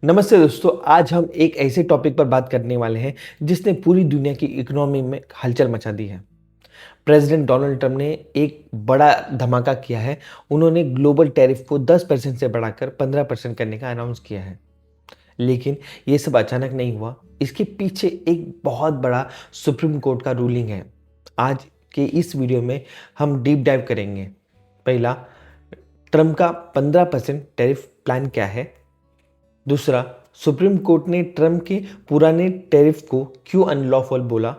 नमस्ते दोस्तों, आज हम एक ऐसे टॉपिक पर बात करने वाले हैं जिसने पूरी दुनिया की इकोनॉमी में हलचल मचा दी है। प्रेसिडेंट डोनाल्ड ट्रंप ने एक बड़ा धमाका किया है। उन्होंने ग्लोबल टैरिफ को 10% से बढ़ाकर 15% करने का अनाउंस किया है। लेकिन ये सब अचानक नहीं हुआ। इसके पीछे एक बहुत बड़ा सुप्रीम कोर्ट का रूलिंग है। आज के इस वीडियो में हम डीप डाइव करेंगे। पहला, ट्रंप का 15% टैरिफ प्लान क्या है। दूसरा, सुप्रीम कोर्ट ने ट्रंप के पुराने टैरिफ को क्यों अनलॉफुल बोला।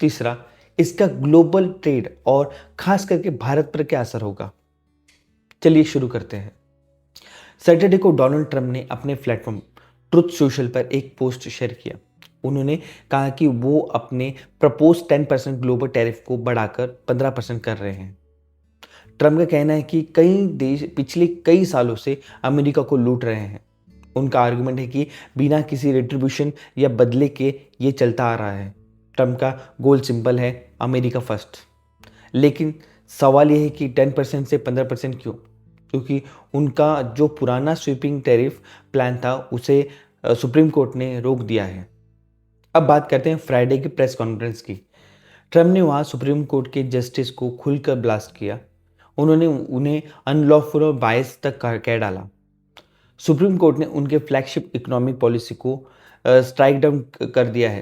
तीसरा, इसका ग्लोबल ट्रेड और खास करके भारत पर क्या असर होगा। चलिए शुरू करते हैं। सैटरडे को डोनाल्ड ट्रंप ने अपने प्लेटफॉर्म ट्रुथ सोशल पर एक पोस्ट शेयर किया। उन्होंने कहा कि वो अपने प्रपोज 10% ग्लोबल टैरिफ को बढ़ाकर 15% कर रहे हैं। ट्रंप का कहना है कि कई देश पिछले कई सालों से अमेरिका को लूट रहे हैं। उनका आर्गुमेंट है कि बिना किसी रिट्रीब्यूशन या बदले के ये चलता आ रहा है। ट्रंप का गोल सिंपल है, अमेरिका फर्स्ट। लेकिन सवाल यह है कि 10% से 15% क्यों? क्योंकि उनका जो पुराना स्वीपिंग टैरिफ प्लान था उसे सुप्रीम कोर्ट ने रोक दिया है। अब बात करते हैं फ्राइडे की प्रेस कॉन्फ्रेंस की। ट्रंप ने वहाँ सुप्रीम कोर्ट के जस्टिस को खुलकर ब्लास्ट किया। उन्होंने उन्हें अनलॉफुल और बायस तक कह डाला। सुप्रीम कोर्ट ने उनके फ्लैगशिप इकोनॉमिक पॉलिसी को स्ट्राइक डाउन कर दिया है।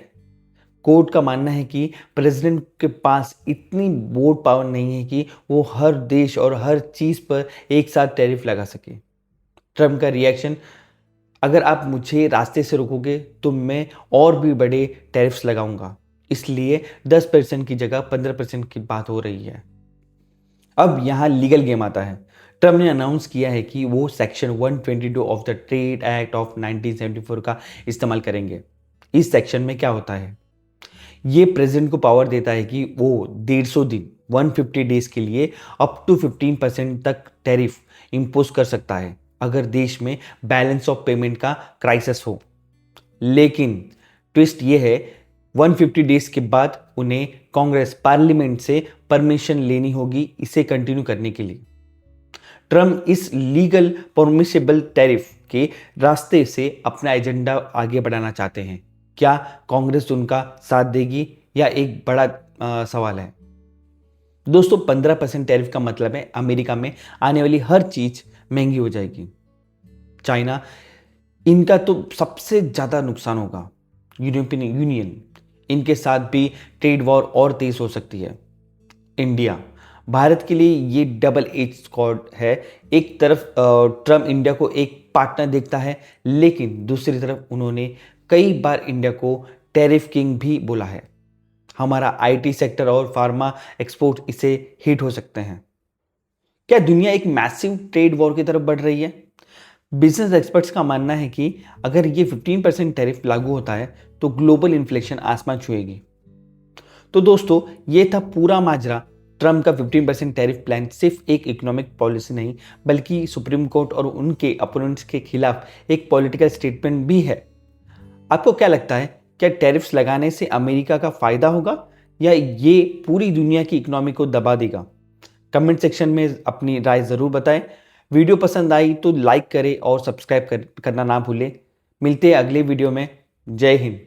कोर्ट का मानना है कि प्रेसिडेंट के पास इतनी बोर्ड पावर नहीं है कि वो हर देश और हर चीज़ पर एक साथ टैरिफ लगा सके। ट्रम्प का रिएक्शन, अगर आप मुझे रास्ते से रोकोगे तो मैं और भी बड़े टैरिफ्स लगाऊंगा, इसलिए 10% की जगह 15% की बात हो रही है। अब यहाँ लीगल गेम आता है। ट्रम्प ने अनाउंस किया है कि वो section 122 of the trade act of 1974 का इस्तेमाल करेंगे। इस सेक्शन में क्या होता है? ये प्रेसिडेंट को पावर देता है कि वो 150 दिन 150 डेज के लिए अप टू 15% तक टैरिफ इंपोज कर सकता है अगर देश में बैलेंस ऑफ पेमेंट का क्राइसिस हो। लेकिन ट्विस्ट ये है, 150 डेज के बाद उन्हें कांग्रेस पार्लियामेंट से परमिशन लेनी होगी इसे कंटिन्यू करने के लिए। ट्रम्प इस लीगल परमिसेबल टैरिफ के रास्ते से अपना एजेंडा आगे बढ़ाना चाहते हैं। क्या कांग्रेस उनका साथ देगी या एक बड़ा सवाल है। दोस्तों, 15% टैरिफ का मतलब है अमेरिका में आने वाली हर चीज महंगी हो जाएगी। चाइना, इनका तो सबसे ज्यादा नुकसान होगा। यूरोपियन यूनियन, इनके साथ भी ट्रेड वॉर और तेज हो सकती है। इंडिया, भारत के लिए ये डबल एज स्वॉर्ड है। एक तरफ ट्रम्प इंडिया को एक पार्टनर देखता है, लेकिन दूसरी तरफ उन्होंने कई बार इंडिया को टैरिफ किंग भी बोला है। हमारा आईटी सेक्टर और फार्मा एक्सपोर्ट इसे हिट हो सकते हैं। क्या दुनिया एक मैसिव ट्रेड वॉर की तरफ बढ़ रही है? बिजनेस एक्सपर्ट्स का मानना है कि अगर ये 15% टैरिफ लागू होता है तो ग्लोबल इन्फ्लेशन आसमान छुएगी। तो दोस्तों, ये था पूरा माजरा। ट्रम्प का 15% टैरिफ प्लान सिर्फ एक इकोनॉमिक पॉलिसी नहीं बल्कि सुप्रीम कोर्ट और उनके अपोनेंट्स के खिलाफ एक पॉलिटिकल स्टेटमेंट भी है। आपको क्या लगता है, क्या टैरिफ्स लगाने से अमेरिका का फायदा होगा या ये पूरी दुनिया की इकोनॉमी को दबा देगा? कमेंट सेक्शन में अपनी राय ज़रूर बताएं। वीडियो पसंद आई तो लाइक करें और सब्सक्राइब करना ना भूलें। मिलते हैं अगले वीडियो में। जय हिंद।